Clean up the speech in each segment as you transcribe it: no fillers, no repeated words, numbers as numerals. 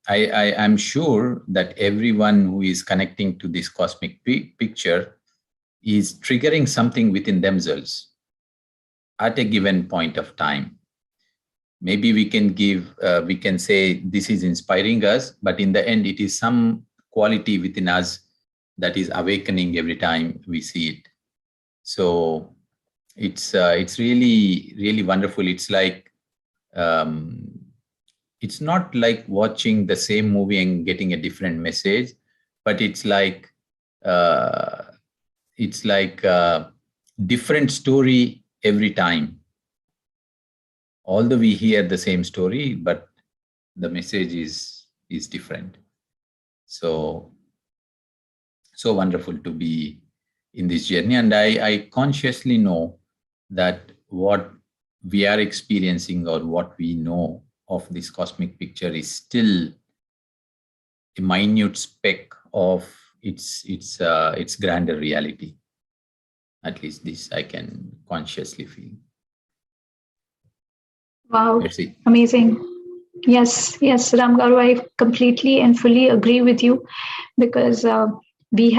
I'm sure that everyone who is connecting to this cosmic picture is triggering something within themselves at a given point of time. Maybe we can say this is inspiring us, but in the end, it is some quality within us that is awakening every time we see it. So it's really, really wonderful. It's like, it's not like watching the same movie and getting a different message, but it's like uh, different story every time. Although we hear the same story, but the message is different. So wonderful to be in this journey, and I consciously know that what we are experiencing or what we know of this cosmic picture is still a minute speck of its grander reality. At least this I can consciously feel. Wow, Merci. amazing. Yes, Ramgaru, I completely and fully agree with you, because we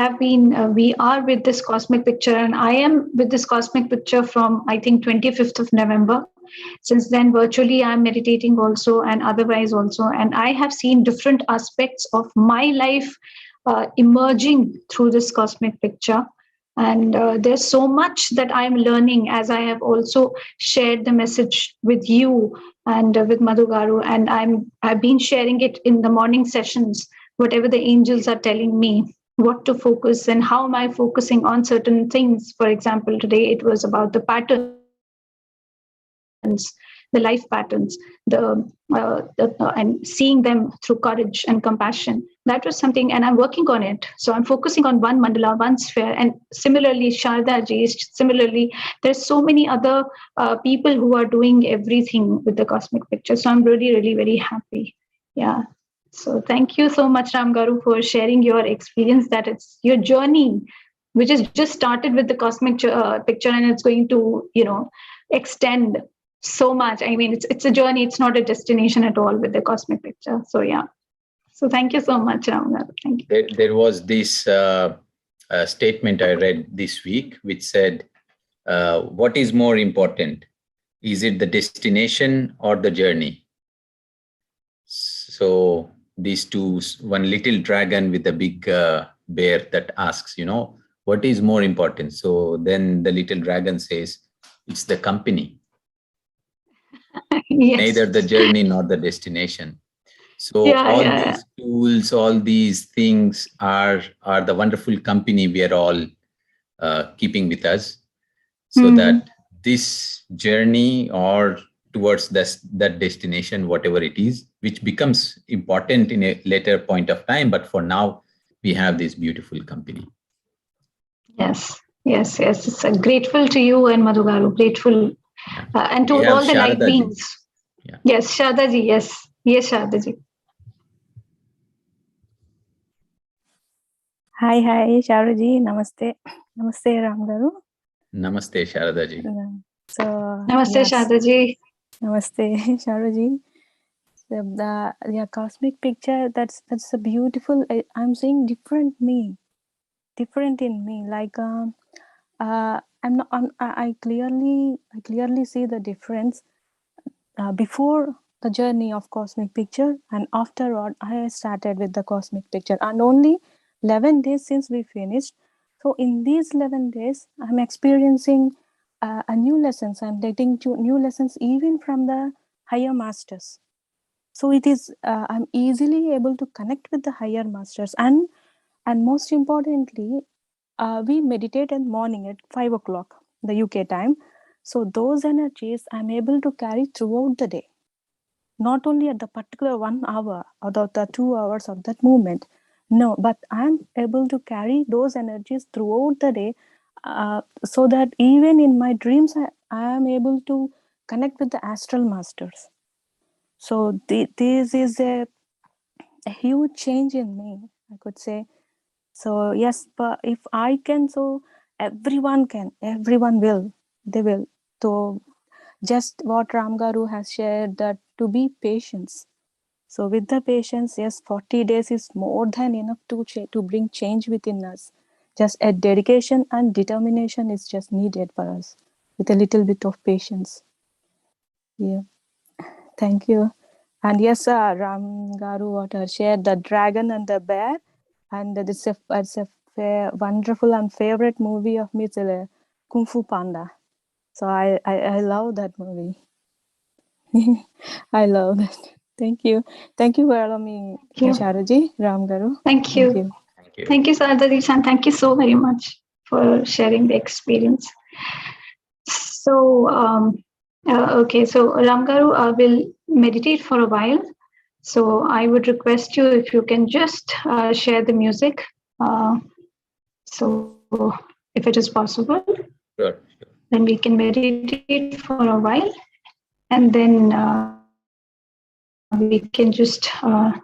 are with this cosmic picture, and I am with this cosmic picture from, I think, 25th of November. Since then, virtually, I'm meditating also, and otherwise also, and I have seen different aspects of my life emerging through this cosmic picture. And there's so much that I'm learning, as I have also shared the message with you and with Madhugaru, and I've been sharing it in the morning sessions, whatever the angels are telling me what to focus and how am I focusing on certain things. For example, today it was about the patterns, the life patterns, and seeing them through courage and compassion. That was something, and I'm working on it. So I'm focusing on one mandala, one sphere, and similarly, Sharda ji, similarly, there's so many other people who are doing everything with the cosmic picture. So I'm really, really very happy. Yeah. So thank you so much, Ramgaru, for sharing your experience. That it's your journey, which is just started with the cosmic picture, and it's going to, extend so much. I mean, it's a journey. It's not a destination at all with the cosmic picture. So yeah. So thank you so much, Ramgaru. Thank you. There was this statement I read this week, which said, "What is more important? Is it the destination or the journey?" So these two, one little dragon with a big bear that asks, what is more important? So then the little dragon says, it's the company. Yes. Neither the journey nor the destination. So these tools, all these things are the wonderful company we are all keeping with us, so that this journey or towards that destination, whatever it is, which becomes important in a later point of time. But for now, we have this beautiful company. Yes. It's grateful to you and Madhugaru, grateful. Yeah. And to all the light beings. Yeah. Yes, Sharda ji, yes, Sharda ji. Hi, Sharoo ji, namaste. Namaste, Ramgaru. Namaste, Sharada ji. So, namaste, yes. Sharda ji. Namaste, Sharoo ji. So the cosmic picture, that's a beautiful, I'm seeing different in me. Like, I clearly see the difference before the journey of cosmic picture, and afterward I started with the cosmic picture, and only 11 days since we finished. So in these 11 days, I'm experiencing a new lessons. I'm getting new lessons even from the higher masters. So it is, I'm easily able to connect with the higher masters, and most importantly, we meditate in the morning at 5 o'clock, the UK time. So those energies I'm able to carry throughout the day, not only at the particular 1 hour or the 2 hours of that movement. No, but I'm able to carry those energies throughout the day, so that even in my dreams, I am able to connect with the astral masters. So this is a huge change in me, I could say. So yes, but if I can, so everyone will, they will. So just what Ramgaru has shared, that to be patient. So with the patience, yes, 40 days is more than enough to bring change within us. Just a dedication and determination is just needed for us with a little bit of patience. Yeah, thank you. And yes, Ram Garu Water shared the dragon and the bear, and it's a wonderful and favorite movie of me, Kung Fu Panda. So I love that movie. I love that. Thank you. Thank you for allowing me, Sharuji, Ram Garu. Thank you. Thank you. Thank you, Sadhadishan. Thank you so very much for sharing the experience. So, okay, so Ramgaru will meditate for a while. So I would request you if you can just share the music. So if it is possible, Sure. then we can meditate for a while, and then we can just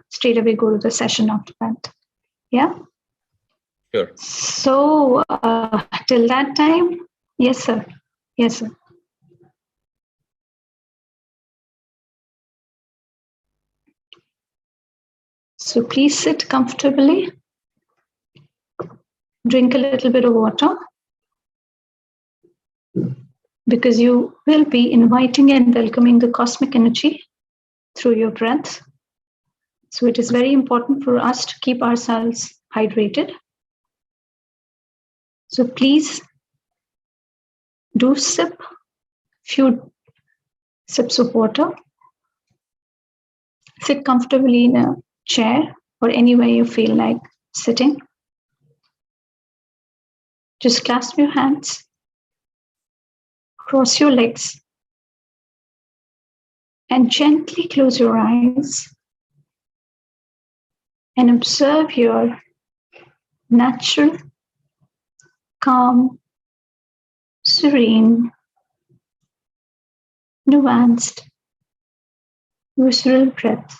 straight away go to the session after that. Yeah. Sure. So till that time, yes, sir. Yes, sir. So please sit comfortably. Drink a little bit of water, because you will be inviting and welcoming the cosmic energy through your breath. So it is very important for us to keep ourselves hydrated. So please do sip few sips of water. Sit comfortably in a chair or anywhere you feel like sitting. Just clasp your hands, cross your legs, and gently close your eyes and observe your natural, calm, serene, nuanced, visceral breath.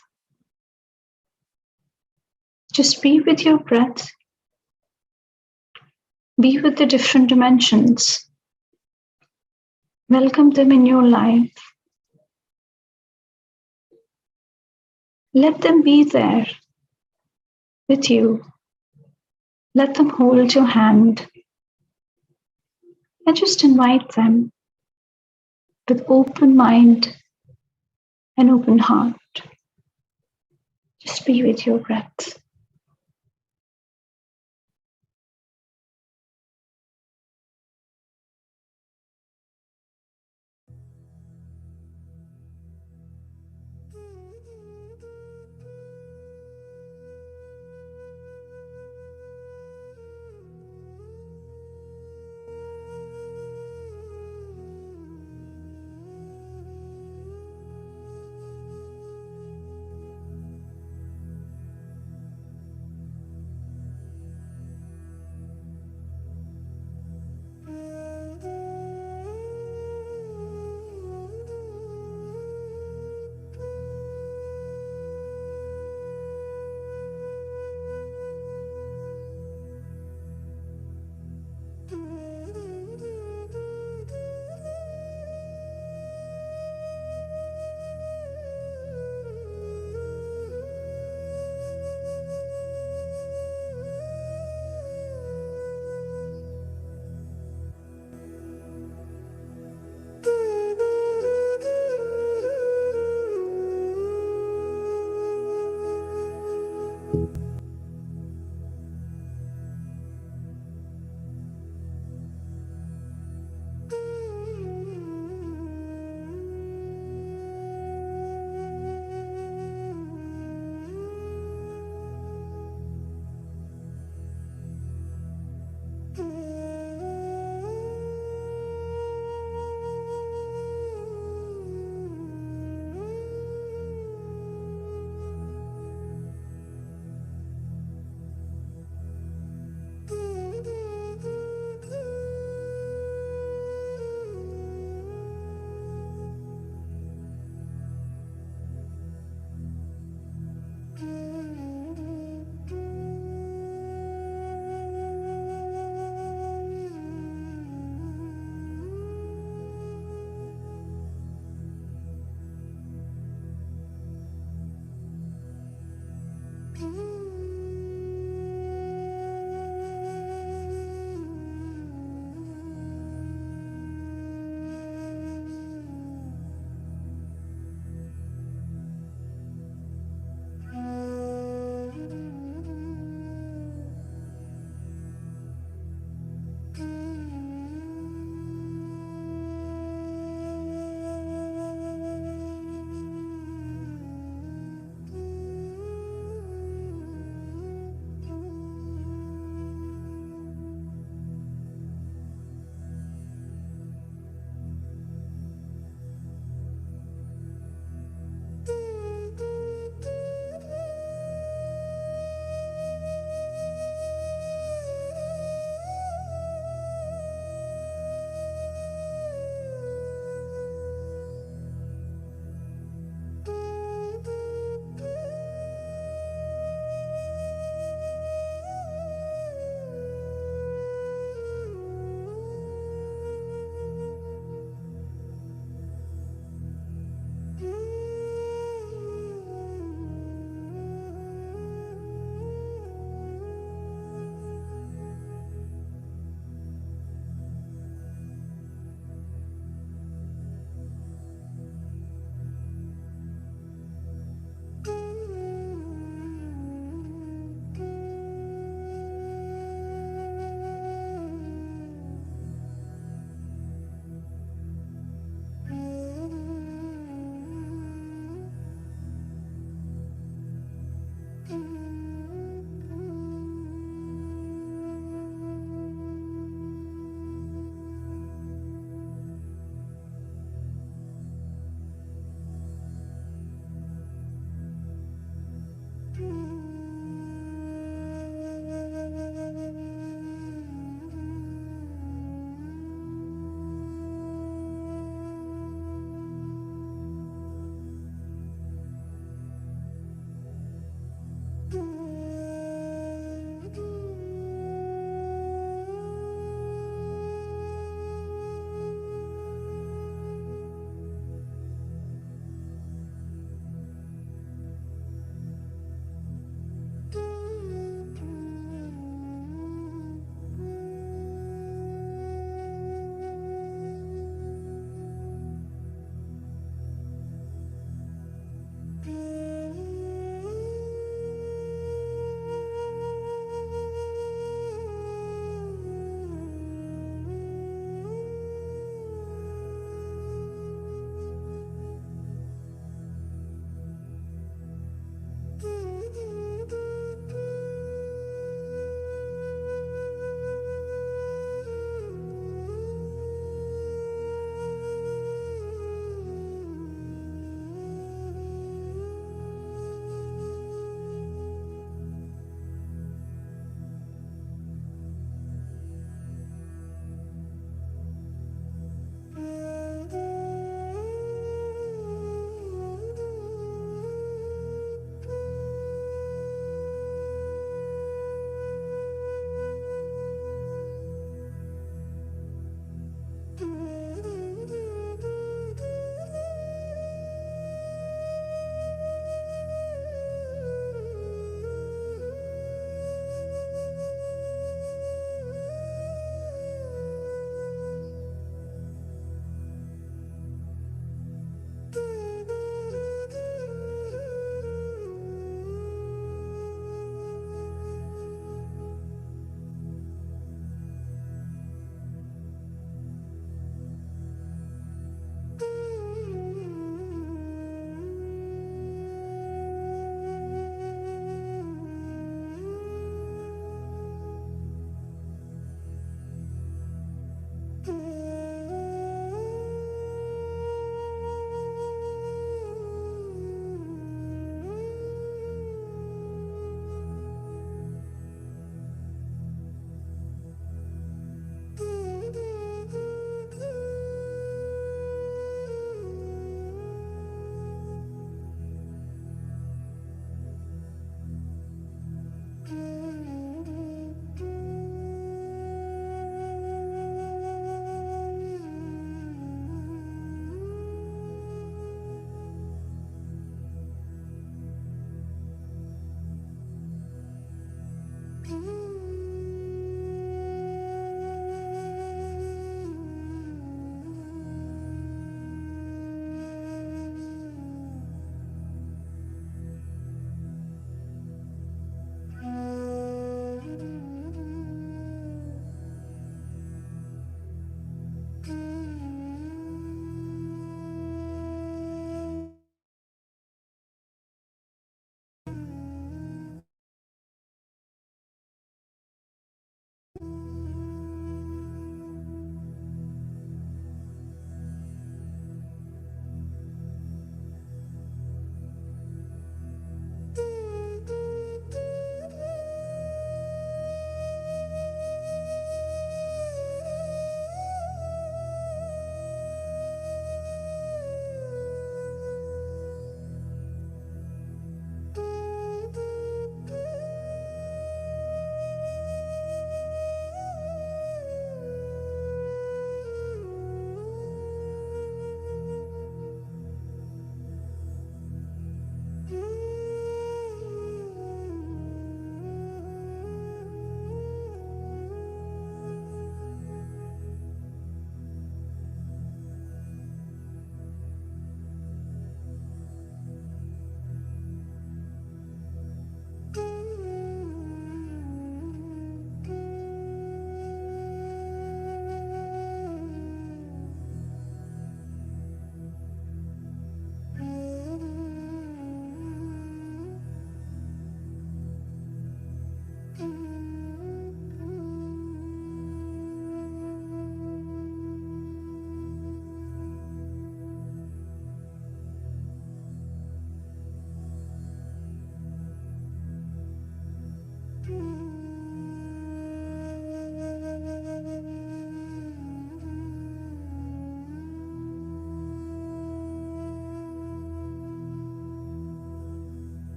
Just be with your breath. Be with the different dimensions. Welcome them in your life. Let them be there with you. Let them hold your hand. And just invite them with open mind and open heart. Just be with your breath.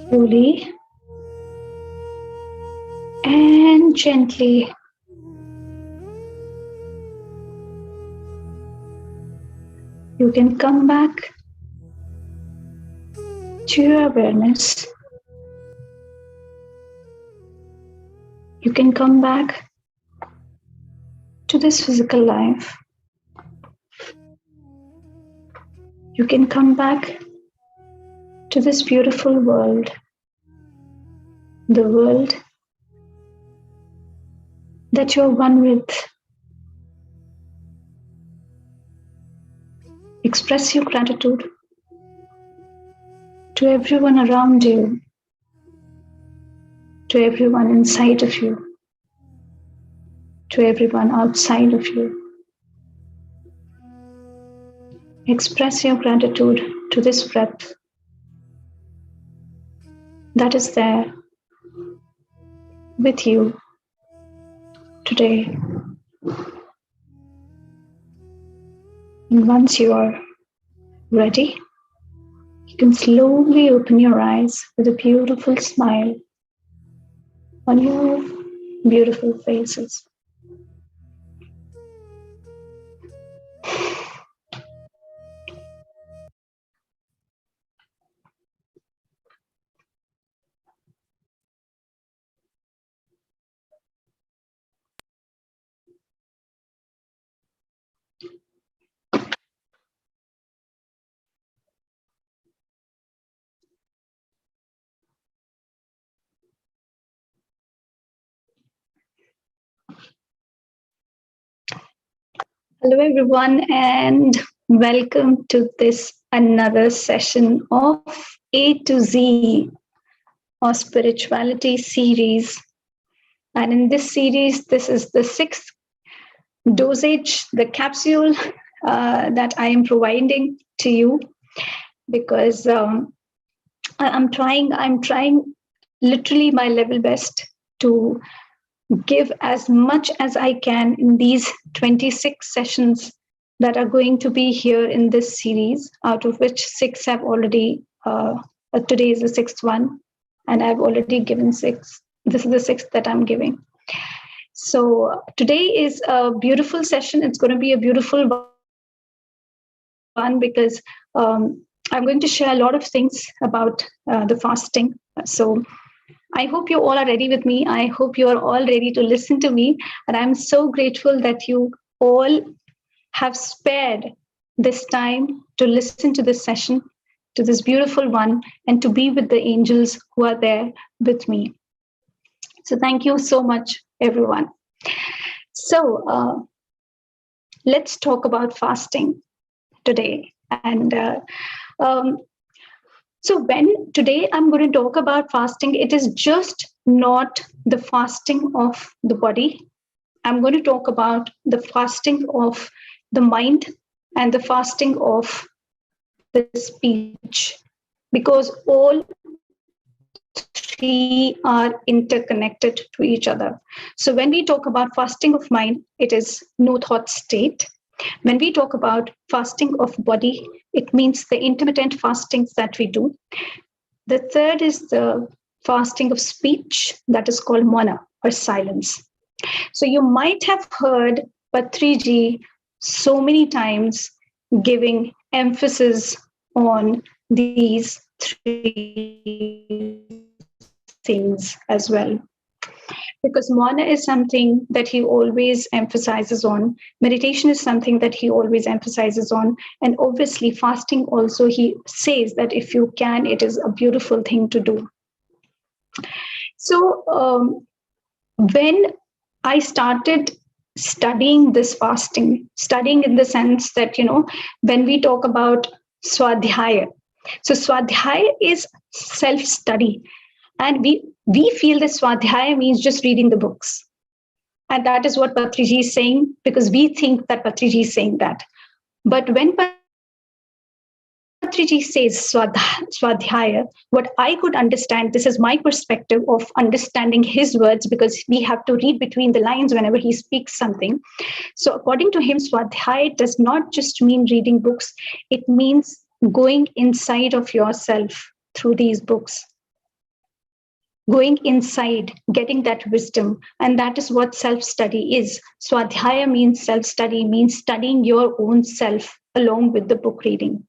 Slowly and gently you can come back to your awareness. You can come back to this physical life. You can come back to this beautiful world, the world that you're one with. Express your gratitude to everyone around you, to everyone inside of you, to everyone outside of you. Express your gratitude to this breath that is there with you today. And once you are ready, you can slowly open your eyes with a beautiful smile on your beautiful faces. Hello, everyone, and welcome to this another session of A to Z or Spirituality series. And in this series, this is the sixth dosage, the capsule that I am providing to you, because I'm trying literally my level best to give as much as I can in these 26 sessions that are going to be here in this series, out of which 6 have already, today is the 6th one, and I've already given 6. This is the 6th that I'm giving. So today is a beautiful session. It's going to be a beautiful one because I'm going to share a lot of things about the fasting. So I hope you all are ready with me. I hope you are all ready to listen to me. And I'm so grateful that you all have spared this time to listen to this session, to this beautiful one, and to be with the angels who are there with me. So thank you so much, everyone. So let's talk about fasting today. And so when today I'm going to talk about fasting, it is just not the fasting of the body. I'm going to talk about the fasting of the mind and the fasting of the speech, because all three are interconnected to each other. So when we talk about fasting of mind, it is no thought state. When we talk about fasting of body, it means the intermittent fastings that we do. The third is the fasting of speech, that is called mana or silence. So you might have heard Patriji so many times giving emphasis on these three things as well. Because mana is something that he always emphasizes on. Meditation is something that he always emphasizes on. And obviously, fasting also, he says that if you can, it is a beautiful thing to do. So when I started studying this fasting, studying in the sense that, when we talk about swadhyaya, so swadhyaya is self-study. And we feel that swadhyaya means just reading the books. And that is what Patriji is saying, because we think that Patriji is saying that. But when Patriji says swadhyaya, what I could understand, this is my perspective of understanding his words, because we have to read between the lines whenever he speaks something. So according to him, swadhyaya does not just mean reading books. It means going inside of yourself through these books. going inside, getting that wisdom. And that is what self-study is. Swadhyaya means self-study, means studying your own self along with the book reading.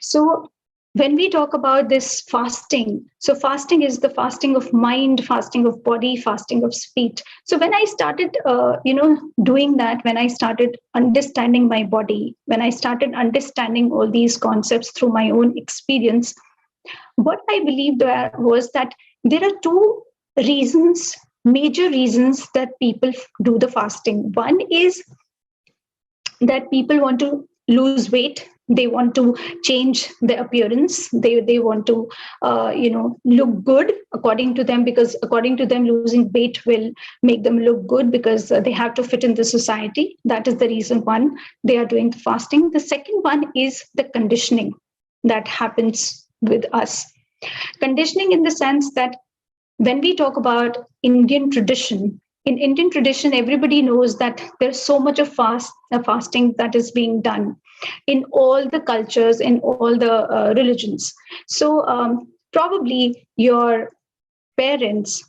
So when we talk about this fasting, so fasting is the fasting of mind, fasting of body, fasting of speech. So when I started, doing that, when I started understanding my body, when I started understanding all these concepts through my own experience, what I believed was that there are two reasons, major reasons that people do the fasting. One is that people want to lose weight, they want to change their appearance, they want to look good according to them, because according to them losing weight will make them look good, because they have to fit in the society. That is the reason one, they are doing the fasting. The second one is the conditioning that happens with us. Conditioning in the sense that when we talk about Indian tradition, in Indian tradition, everybody knows that there's so much of fasting that is being done in all the cultures, in all the religions. So probably your parents,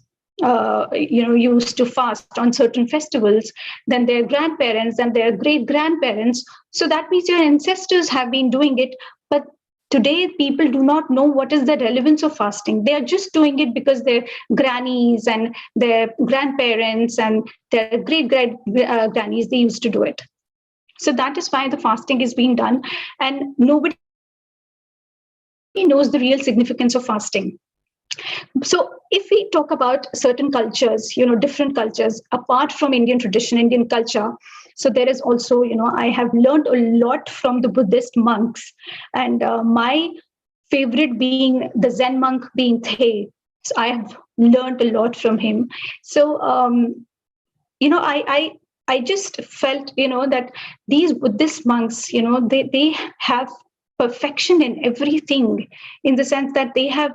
used to fast on certain festivals, then their grandparents and their great grandparents. So that means your ancestors have been doing it. But today, people do not know what is the relevance of fasting. They are just doing it because their grannies and their grandparents and their great grannies, they used to do it. So that is why the fasting is being done. And nobody knows the real significance of fasting. So if we talk about certain cultures, different cultures, apart from Indian tradition, Indian culture, so there is also, I have learned a lot from the Buddhist monks. And my favorite being the Zen monk being Thay. So I have learned a lot from him. So, I just felt, that these Buddhist monks, they have perfection in everything, in the sense that they have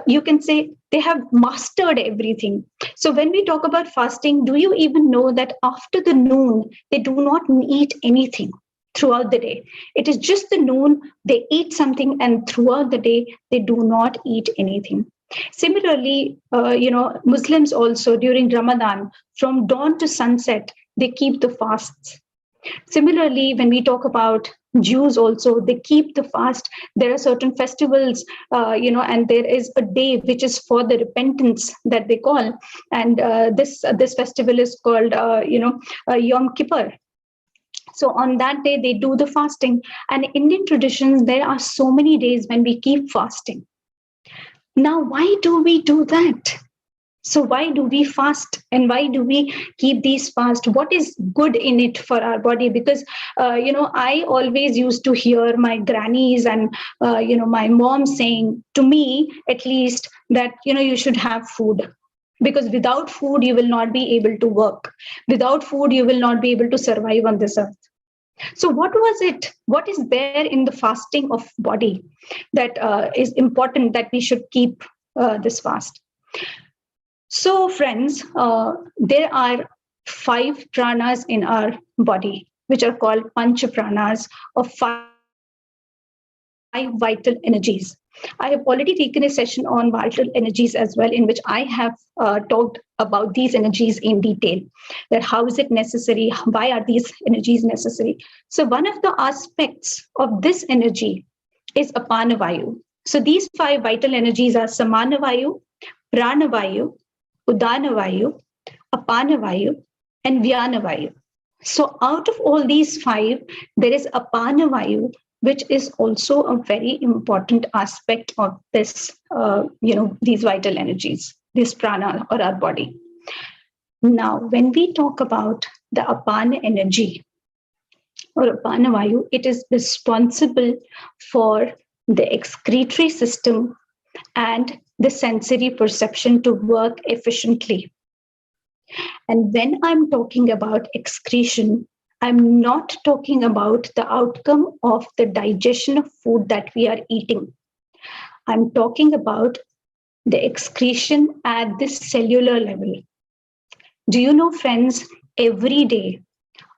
you can say they have mastered everything. So when we talk about fasting, do you even know that after the noon they do not eat anything throughout the day? It is just the noon they eat something, and throughout the day they do not eat anything. Similarly, Muslims also during Ramadan, from dawn to sunset, they keep the fasts. Similarly, when we talk about Jews also, they keep the fast. There are certain festivals, and there is a day which is for the repentance that they call, and this festival is called, Yom Kippur. So on that day, they do the fasting. And Indian traditions, there are so many days when we keep fasting. Now, why do we do that? So why do we fast, and why do we keep these fast? What is good in it for our body? Because I always used to hear my grannies and my mom saying to me, at least, that you should have food, because without food you will not be able to work. Without food you will not be able to survive on this earth. So what was it? What is there in the fasting of body that is important, that we should keep this fast? So, friends, there are 5 pranas in our body, which are called pancha pranas, or 5 vital energies. I have already taken a session on vital energies as well, in which I have talked about these energies in detail. That how is it necessary? Why are these energies necessary? So, one of the aspects of this energy is apana vayu. So, these 5 vital energies are samana vayu, prana vayu, Udana Vayu, Apana Vayu, and Vyana Vayu. So out of all these 5, there is Apana Vayu, which is also a very important aspect of this, these vital energies, this prana or our body. Now, when we talk about the Apana energy or Apana Vayu, it is responsible for the excretory system and the sensory perception to work efficiently. And when I'm talking about excretion, I'm not talking about the outcome of the digestion of food that we are eating. I'm talking about the excretion at this cellular level. Do you know, friends, every day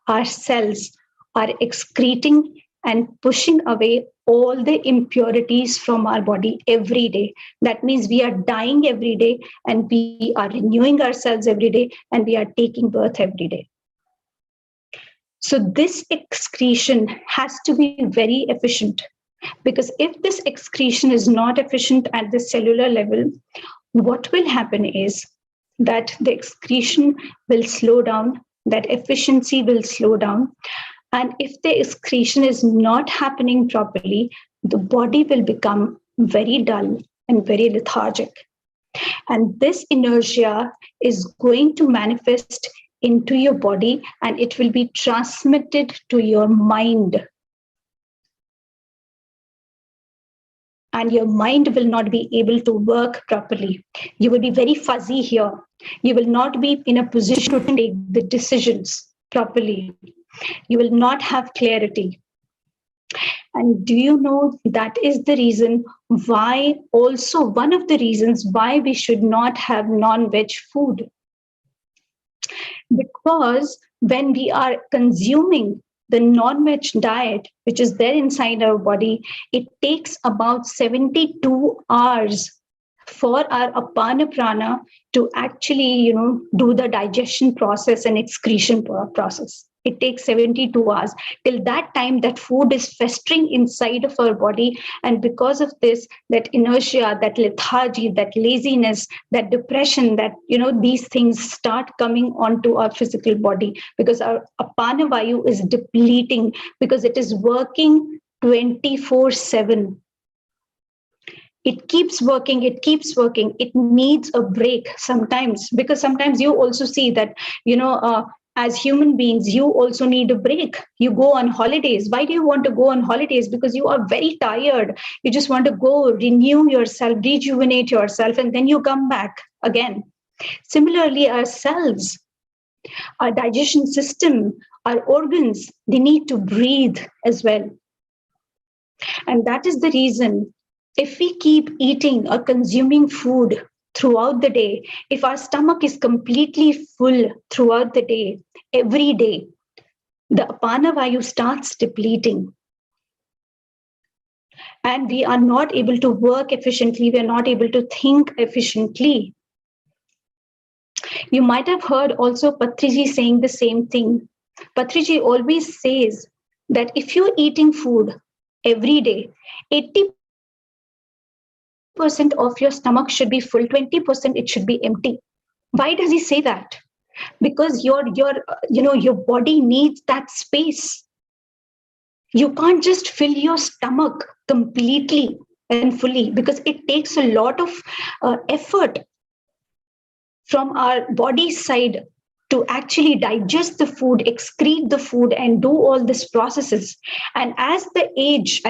our cells are excreting and pushing away all the impurities from our body every day. That means we are dying every day, and we are renewing ourselves every day, and we are taking birth every day. So this excretion has to be very efficient, because if this excretion is not efficient at the cellular level, what will happen is that the excretion will slow down, that efficiency will slow down. And if the excretion is not happening properly, the body will become very dull and very lethargic. And this inertia is going to manifest into your body, and it will be transmitted to your mind. And your mind will not be able to work properly. You will be very fuzzy here. You will not be in a position to take the decisions properly. You will not have clarity. And do you know that is the reason why, also one of the reasons why we should not have non-veg food? Because when we are consuming the non-veg diet, which is there inside our body, it takes about 72 hours for our apana prana to actually, do the digestion process and excretion process. It takes 72 hours. Till that time, that food is festering inside of our body. And because of this, that inertia, that lethargy, that laziness, that depression, that, these things start coming onto our physical body, because our apana vayu is depleting, because it is working 24/7. It keeps working, it keeps working. It needs a break sometimes, because sometimes you also see that, as human beings, you also need a break. You go on holidays. Why do you want to go on holidays? Because you are very tired. You just want to go renew yourself, rejuvenate yourself, and then you come back again. Similarly, our cells, our digestion system, our organs, they need to breathe as well. And that is the reason, if we keep eating or consuming food throughout the day, if our stomach is completely full throughout the day, every day, the apana vayu starts depleting. And we are not able to work efficiently. We are not able to think efficiently. You might have heard also Patriji saying the same thing. Patriji always says that if you're eating food every day, 80% of your stomach should be full, 20% it should be empty. Why does he say that? Because your body needs that space. You can't just fill your stomach completely and fully, because it takes a lot of effort from our body side to actually digest the food, excrete the food, and do all these processes. And as we age,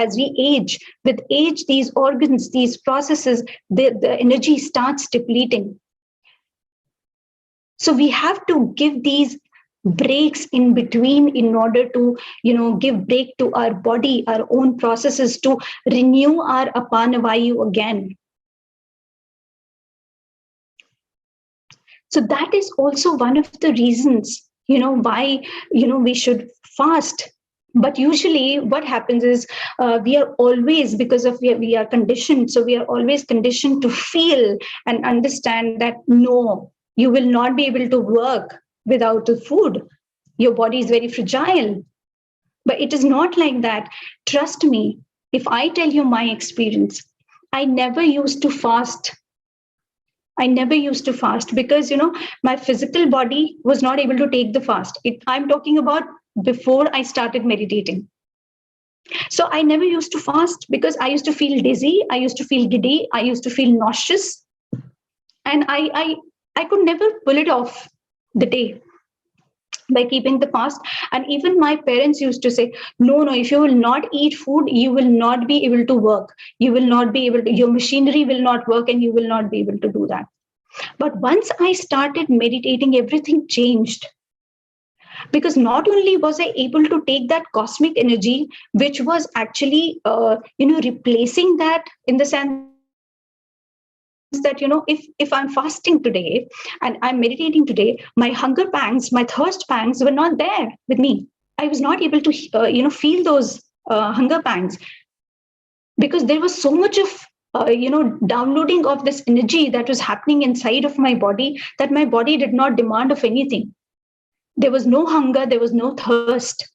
with age, these organs, these processes, the energy starts depleting. So we have to give these breaks in between in order to, give break to our body, our own processes, to renew our apana vayu again. So that is also one of the reasons, why, we should fast. But usually what happens is we are always, because of we are conditioned, so we are always conditioned to feel and understand that, no, you will not be able to work without the food. Your body is very fragile. But it is not like that. Trust me, if I tell you my experience, I never used to fast. Because, my physical body was not able to take the fast. I'm talking about before I started meditating. So I never used to fast because I used to feel dizzy. I used to feel giddy. I used to feel nauseous. And I could never pull it off the day by keeping the fast. And even my parents used to say, no, if you will not eat food, you will not be able to work. You will not be able to, your machinery will not work, and you will not be able to do that. But once I started meditating, everything changed. Because not only was I able to take that cosmic energy, which was actually, replacing that, in the sense that, if I'm fasting today and I'm meditating today, my hunger pangs, my thirst pangs were not there with me. I was not able to, feel those hunger pangs, because there was so much of downloading of this energy that was happening inside of my body, that my body did not demand of anything. There was no hunger, there was no thirst.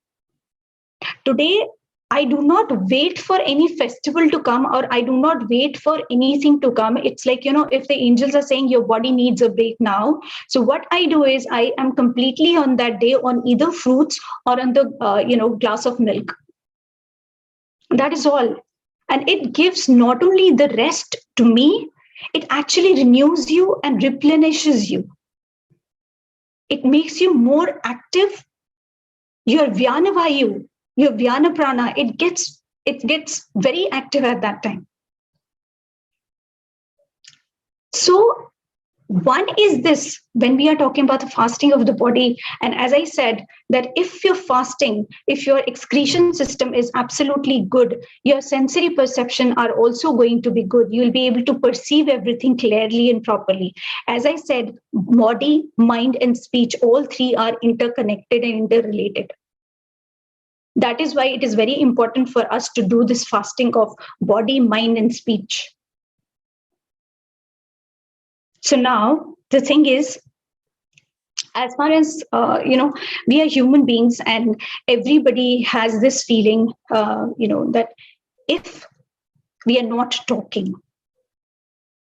Today, I do not wait for any festival to come, or I do not wait for anything to come. It's like, if the angels are saying your body needs a break now, so what I do is I am completely on that day on either fruits or on the glass of milk. That is all. And it gives not only the rest to me, it actually renews you and replenishes you. It makes you more active. Your Vyana Vayu, your Vyana Prana, it gets very active at that time. So one is this, when we are talking about the fasting of the body, and as I said, that if you're fasting, if your excretion system is absolutely good, your sensory perception are also going to be good. You'll be able to perceive everything clearly and properly. As I said, body, mind, and speech, all three are interconnected and interrelated. That is why it is very important for us to do this fasting of body, mind, and speech. So now the thing is, as far as we are human beings, and everybody has this feeling, that if we are not talking,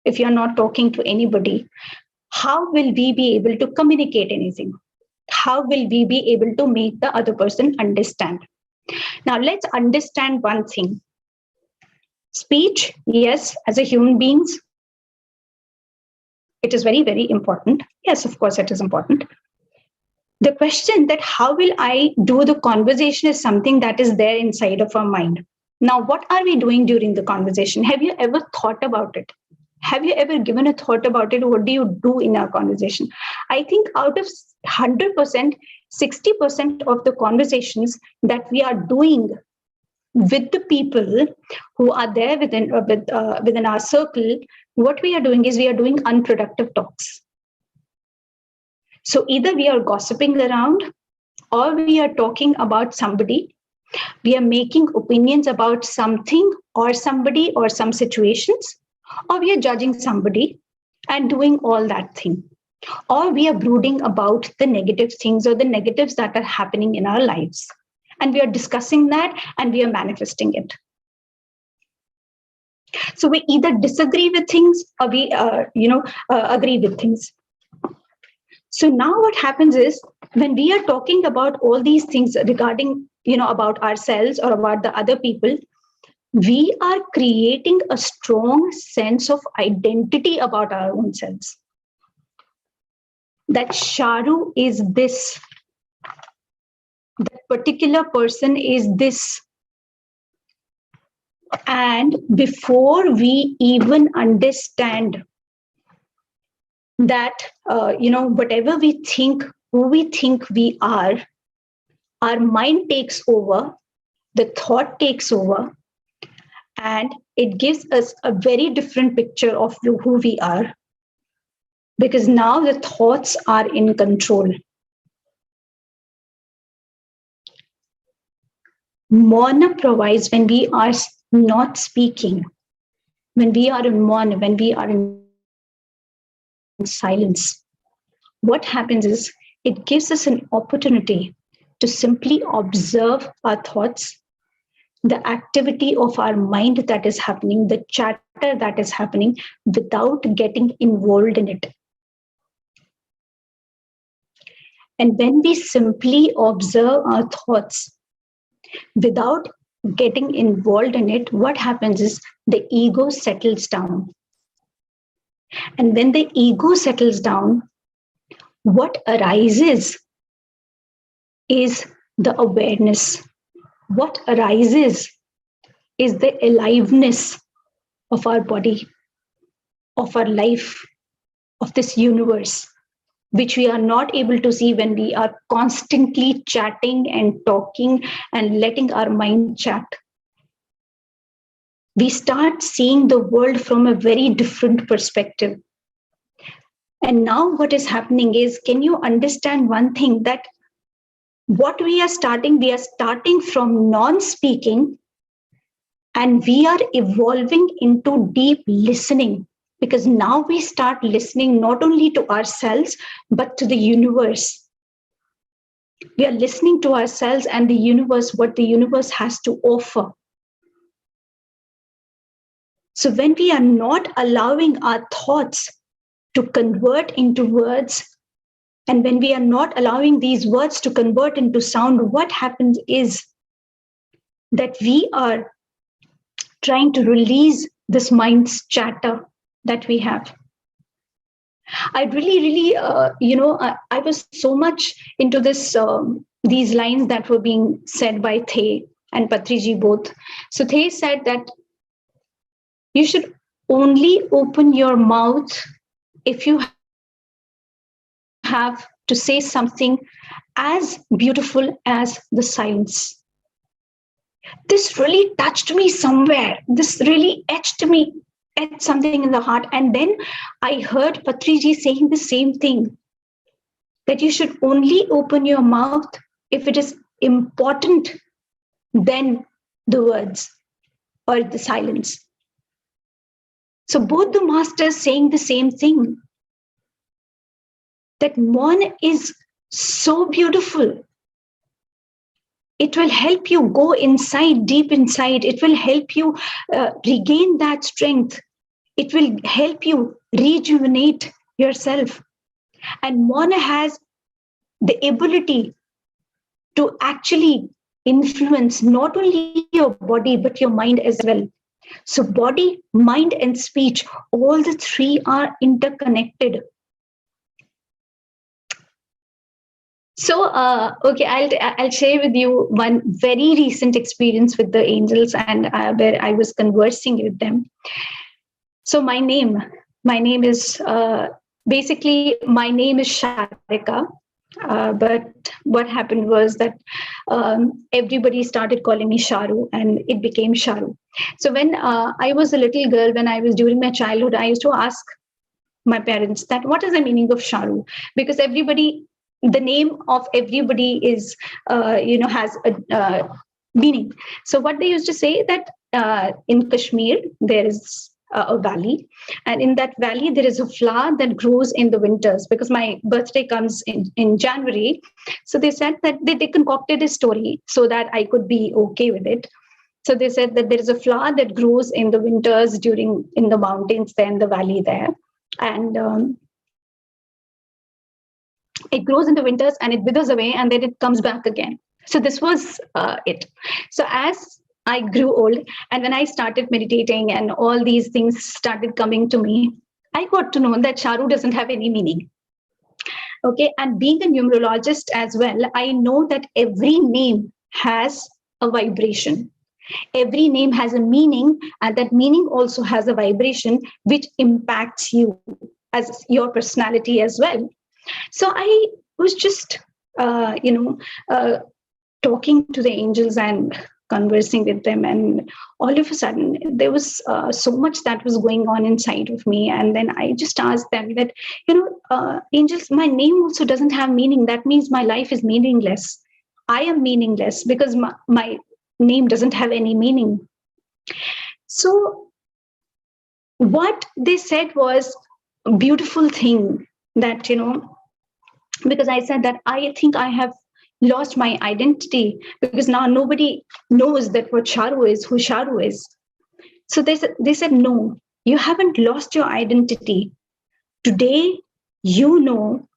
if you are not talking to anybody, how will we be able to communicate anything? How will we be able to make the other person understand? Now let's understand one thing. Speech, yes, as a human beings, it is very, very important. Yes, of course, it is important. The question that how will I do the conversation is something that is there inside of our mind. Now, what are we doing during the conversation? Have you ever thought about it? Have you ever given a thought about it? What do you do in our conversation? I think out of 100%, 60% of the conversations that we are doing with the people who are there within our circle, what we are doing is we are doing unproductive talks. So either we are gossiping around, or we are talking about somebody. We are making opinions about something or somebody or some situations, or we are judging somebody and doing all that thing. Or we are brooding about the negative things or the negatives that are happening in our lives. And we are discussing that and we are manifesting it. So we either disagree with things or we, agree with things. So now what happens is, when we are talking about all these things regarding, about ourselves or about the other people, we are creating a strong sense of identity about our own selves. That Sharoo is this. That particular person is this. And before we even understand that, whatever we think, who we think we are, our mind takes over, the thought takes over, and it gives us a very different picture of who we are, because now the thoughts are in control. Mauna provides, when we are not speaking, when we are in mauna, when we are in silence, what happens is it gives us an opportunity to simply observe our thoughts, the activity of our mind that is happening, the chatter that is happening, without getting involved in it. And when we simply observe our thoughts without getting involved in it, what happens is the ego settles down. And when the ego settles down, what arises is the awareness. What arises is the aliveness of our body, of our life, of this universe, which we are not able to see when we are constantly chatting and talking and letting our mind chat. We start seeing the world from a very different perspective. And now what is happening is, can you understand one thing, that what we are starting from non-speaking And we are evolving into deep listening, because now we start listening not only to ourselves, but to the universe. We are listening to ourselves and the universe, what the universe has to offer. So when we are not allowing our thoughts to convert into words, and when we are not allowing these words to convert into sound, what happens is that we are trying to release this mind's chatter that we have. I really, I was so much into these lines that were being said by Thay and Patriji both. So Thay said that you should only open your mouth if you have to say something as beautiful as the silence. This really touched me somewhere. This really etched something in the heart. And then I heard Patriji saying the same thing, that you should only open your mouth if it is important than the words or the silence. So both the masters saying the same thing, that Mon is so beautiful. It will help you go inside, deep inside. It will help you regain that strength. It will help you rejuvenate yourself. And Mon has the ability to actually influence not only your body, but your mind as well. So body, mind, and speech, all the three are interconnected. So, okay, I'll share with you one very recent experience with the angels, and where I was conversing with them. So my name is basically, my name is Sharika. But what happened was that everybody started calling me Sharoo, and it became Sharoo. So when I was a little girl, when I was during my childhood, I used to ask my parents that what is the meaning of Sharoo, because the name of everybody is has a meaning. So what they used to say that in Kashmir there is a valley, and in that valley there is a flower that grows in the winters, because my birthday comes in January. So they said that they concocted a story so that I could be okay with it. So they said that there is a flower that grows in the winters in the mountains there, in the valley there, and it grows in the winters and it withers away and then it comes back again. So this was it. So as I grew old, and when I started meditating and all these things started coming to me, I got to know that Sharoo doesn't have any meaning. Okay, and being a numerologist as well, I know that every name has a vibration. Every name has a meaning, and that meaning also has a vibration which impacts you as your personality as well. So I was just, talking to the angels and conversing with them, and all of a sudden there was so much that was going on inside of me. And then I just asked them that, angels, my name also doesn't have meaning. That means my life is meaningless. I am meaningless because my name doesn't have any meaning. So what they said was a beautiful thing, that, because I said that I think I have lost my identity, because now nobody knows that what Sharoo is, who Sharoo is. So they said, no, you haven't lost your identity. Today, you know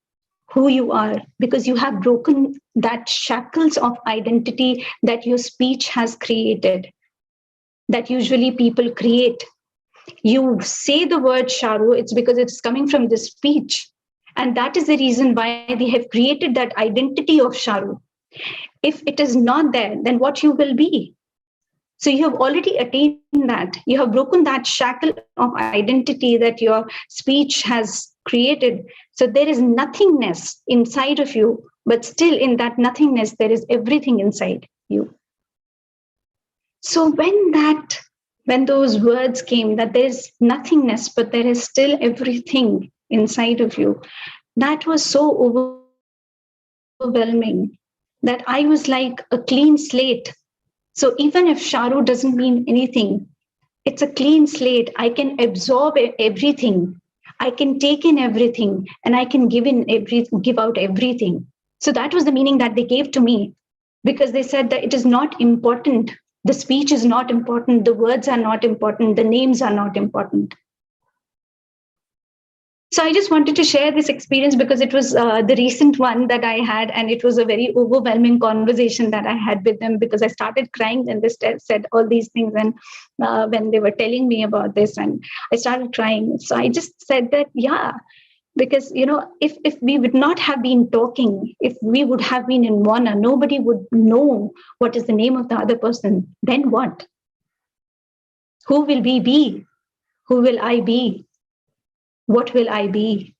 who you are, because you have broken that shackles of identity that your speech has created, that usually people create. You say the word Sharoo, it's because it's coming from the speech. And that is the reason why they have created that identity of Sharoo. If it is not there, then what you will be? So you have already attained that. You have broken that shackle of identity that your speech has created. So there is nothingness inside of you, but still in that nothingness, there is everything inside you. So when those words came, that there is nothingness, but there is still everything inside of you, that was so overwhelming that I was like a clean slate. So even if Sharoo doesn't mean anything, it's a clean slate. I can absorb everything. I can take in everything, and I can give out everything. So that was the meaning that they gave to me, because they said that it is not important. The speech is not important. The words are not important. The names are not important. So I just wanted to share this experience because it was the recent one that I had, and it was a very overwhelming conversation that I had with them, because I started crying when they said all these things, and when they were telling me about this, and I started crying. So I just said that, yeah, because if we would not have been talking, if we would have been in one, nobody would know what is the name of the other person. Then what? Who will we be? Who will I be? What will I be?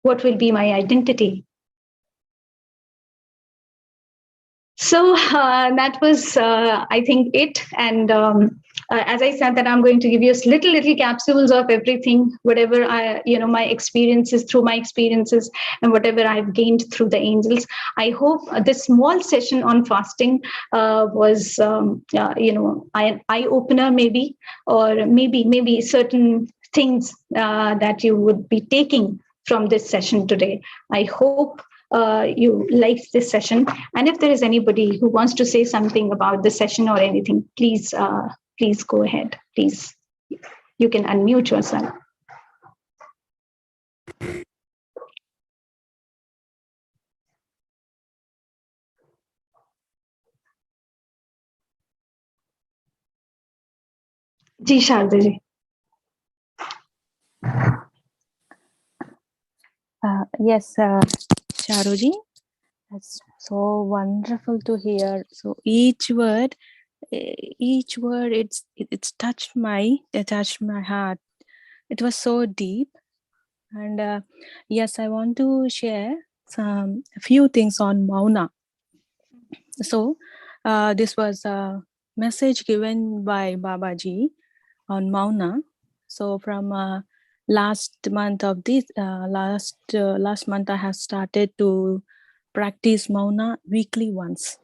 What will be my identity? So that was, I think, it. And as I said, that I'm going to give you little capsules of everything, whatever my experiences, through my experiences, and whatever I've gained through the angels. I hope this small session on fasting was, an eye opener, maybe, or maybe certain things that you would be taking from this session today. I hope you liked this session. And if there is anybody who wants to say something about the session or anything, please go ahead. Please, you can unmute yourself. Ji Sharda ji. Yes, Sharuji, that's so wonderful to hear. So each word, it's touched my heart. It was so deep, and yes, I want to share a few things on Mauna. So this was a message given by Babaji on Mauna. So from last month, I have started to practice Mauna weekly once.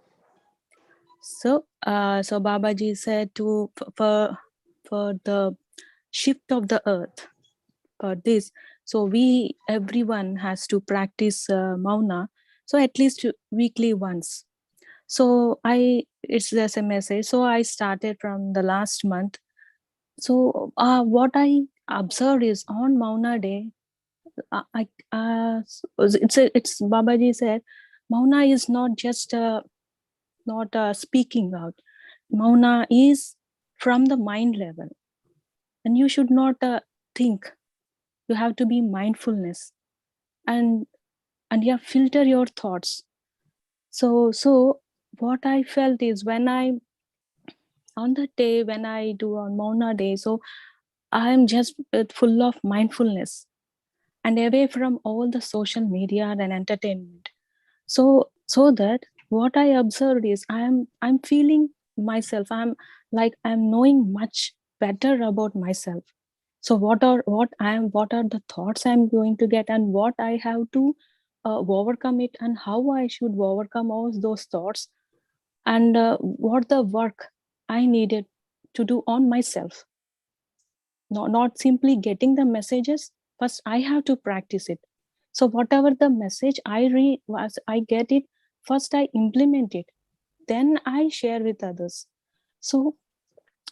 So so Babaji said for the shift of the earth, for this, so everyone has to practice Mauna, so at least weekly once. So it's just a message. So I started from the last month. So what I observed is on Mauna Day, it's Babaji said, Mauna is not just not speaking out. Mauna is from the mind level, and you should not think. You have to be mindfulness, and filter your thoughts. So what I felt is when I on the day when I do on Mauna Day, so I am just full of mindfulness and away from all the social media and entertainment. So that what I observed is I'm feeling myself. I'm knowing much better about myself. So what are the thoughts I'm going to get, and what I have to overcome it, and how I should overcome all those thoughts, and what the work I needed to do on myself. Not simply getting the messages, first I have to practice it. So whatever the message I read, was I get it, first I implement it, then I share with others. So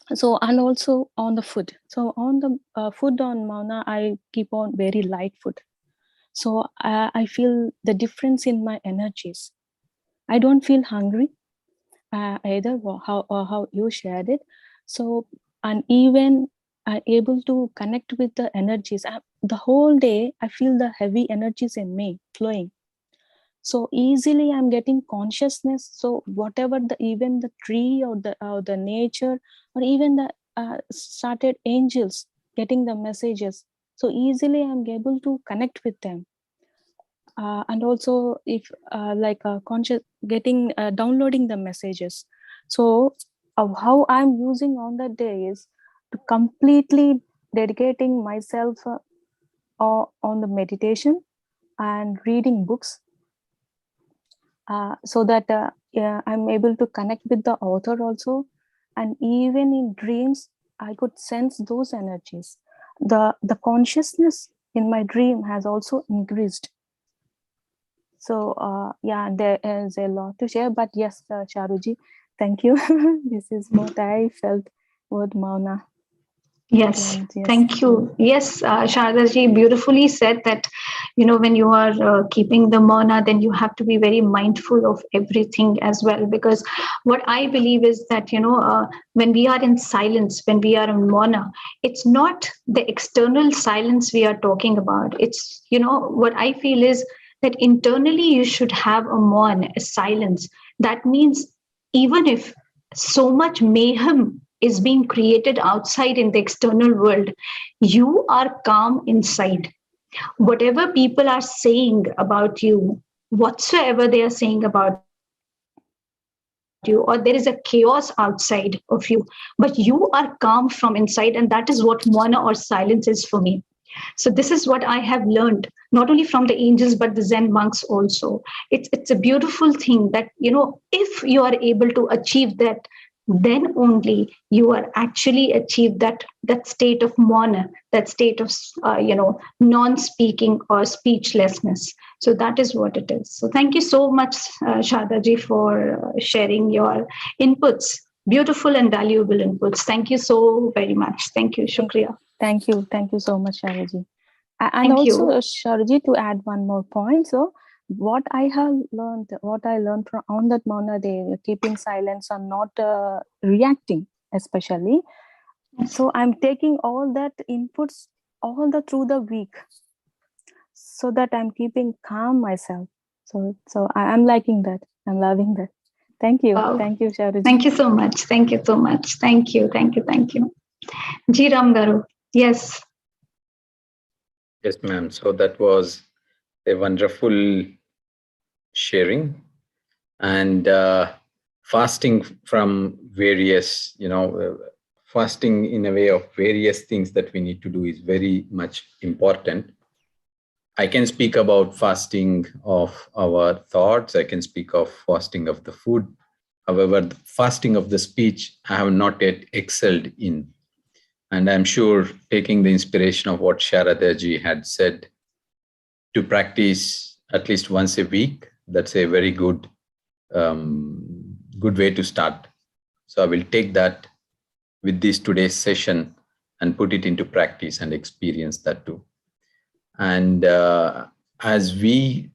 and also on the food. So on the food on Mauna, I keep on very light food. So I feel the difference in my energies. I don't feel hungry either. How you shared it. So and even I'm able to connect with the energies. The whole day I feel the heavy energies in me flowing. So easily I'm getting consciousness. So whatever even the tree or the nature, or even the started angels getting the messages, so easily I'm able to connect with them. And also if conscious getting downloading the messages. So how I'm using on that day is to completely dedicating myself on the meditation and reading books. so that yeah, I'm able to connect with the author also. And even in dreams, I could sense those energies. The consciousness in my dream has also increased. So yeah, there is a lot to share. But yes, Sharuji, thank you. This is what I felt with Mauna. Yes, And yes. thank you. Yes, Sharda ji beautifully said that, when you are keeping the mana, then you have to be very mindful of everything as well. Because what I believe is that, when we are in silence, when we are in mana, it's not the external silence we are talking about. It's, what I feel is that internally you should have a mon, a silence. That means even if so much mayhem is being created outside in the external world, you are calm inside. Whatever people are saying about you, whatsoever they are saying about you, or there is a chaos outside of you, but you are calm from inside, and that is what mana or silence is for me. So this is what I have learned, not only from the angels but the Zen monks also. It's a beautiful thing that, if you are able to achieve that, then only you are actually achieved that state of mana, that state of non-speaking or speechlessness. So that is what it is. So thank you so much, Shadaji, for sharing your inputs, beautiful and valuable inputs. Thank you so very much. Thank you, Shukriya. Thank you. Thank you so much, Sharuji. And Thank also, you. Sharuji, to add one more point. So, what I learned from on that Mauna Day, keeping silence and not reacting, especially. So, I'm taking all that inputs all the through the week, so that I'm keeping calm myself. So I'm liking that. I'm loving that. Wow. Thank you, Sharuji. Thank you so much. Thank you so much. Thank you. Thank you. Thank you. Ji Ram Garu. Yes. Yes, ma'am. So that was a wonderful sharing, and fasting from various, fasting in a way of various things that we need to do is very much important. I can speak about fasting of our thoughts. I can speak of fasting of the food. However, the fasting of the speech, I have not yet excelled in. And I'm sure, taking the inspiration of what Sharadaji had said, to practice at least once a week, that's a very good way to start. So I will take that with this today's session and put it into practice and experience that too. And as we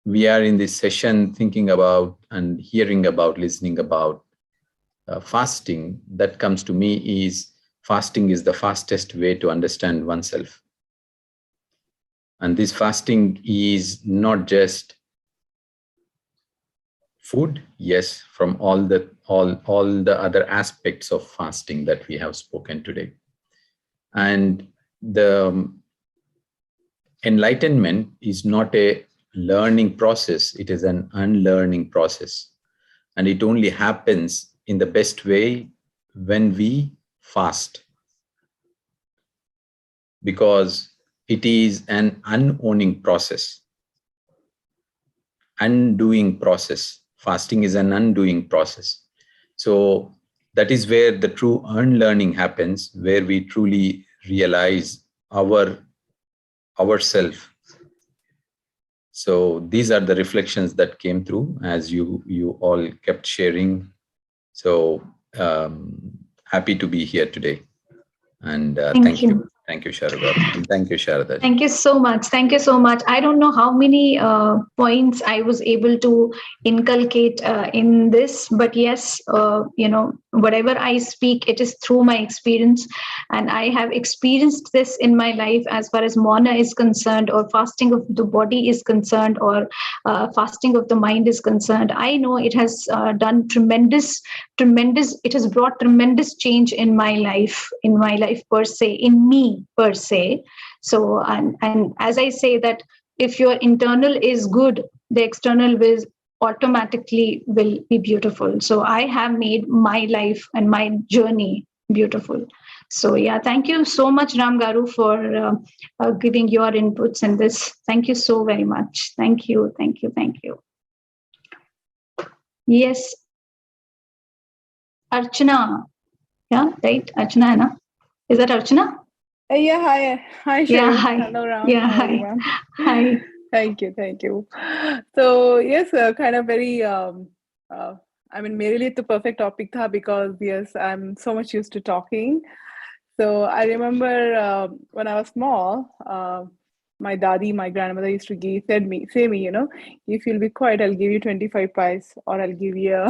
are in this session thinking about and hearing about, listening about fasting, that comes to me is fasting is the fastest way to understand oneself. And this fasting is not just food, yes, from all the other aspects of fasting that we have spoken today. And the enlightenment is not a learning process, it is an unlearning process. And it only happens in the best way when we fast, because it is an unowning process, undoing process. Fasting is an undoing process. So that is where the true unlearning happens, where we truly realize ourself. So these are the reflections that came through as you all kept sharing. So happy to be here today. And Thank you. Thank you, Sharoo. And thank you, Sharada. Thank you so much. Thank you so much. I don't know how many points I was able to inculcate in this, but yes, whatever I speak, it is through my experience. And I have experienced this in my life as far as mana is concerned, or fasting of the body is concerned, or fasting of the mind is concerned. I know it has done tremendous, it has brought tremendous change in my life per se, in me per se. So, and as I say that if your internal is good, the external will automatically will be beautiful. So I have made my life and my journey beautiful. So yeah, thank you so much, Ram Garu, for giving your inputs in this. Thank you so very much. Thank you. Thank you. Thank you. Yes, Archana. Yeah, right? Archana, hai na? Is that Archana? Yeah, hi, Yeah, Sharoo. hi. Hello, Ram. Yeah, Hi, hi. everyone. Hi. Thank you. So yes, kind of very. I mean, मेरे लिए तो perfect topic था because yes, I'm so much used to talking. So I remember when I was small, my dadi, my grandmother used to say me, you know, if you'll be quiet, I'll give you 25 pies, or I'll give you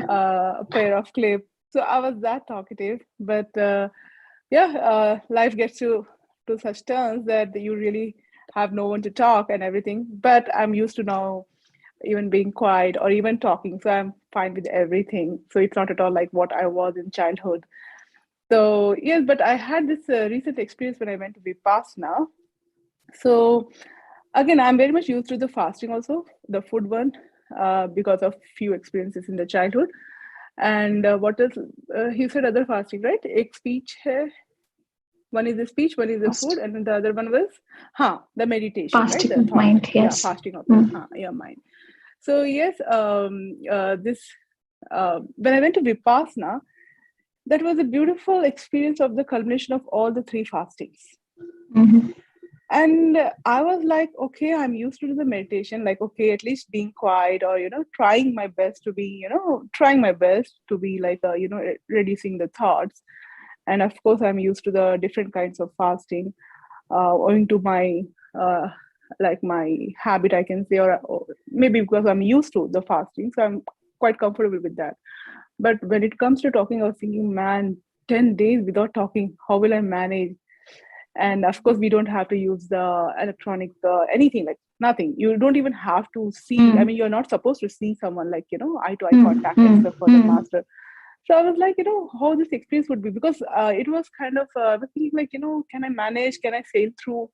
a pair of clips. So I was that talkative, but life gets to such turns that you really have no one to talk and everything. But I'm used to now even being quiet or even talking, so I'm fine with everything. So it's not at all like what I was in childhood. So yes, but I had this recent experience when I went to Vipassana. So again, I'm very much used to the fasting also, the food one, because of few experiences in the childhood. And what is he said other fasting, right? Ek speech hai. One is the speech, one is the food, and then the other one was the meditation, right? Fasting The of thought, mind, yes. fasting of the your mind. So yes, this when I went to Vipassana, that was a beautiful experience of the culmination of all the three fastings. Mm-hmm. And I was like, okay, I'm used to the meditation, like, okay, at least being quiet or, you know, trying my best to be like, reducing the thoughts. And of course, I'm used to the different kinds of fasting, owing to my, like my habit, I can say, or maybe because I'm used to the fasting. So I'm quite comfortable with that. But when it comes to talking, I was thinking, man, 10 days without talking, how will I manage? And of course, we don't have to use the electronic, anything, like nothing. You don't even have to see. I mean, you're not supposed to see someone, like, you know, eye to eye contact except for the master. So I was like, you know, how this experience would be, because it was kind of thinking like, you know, can I manage? Can I sail through?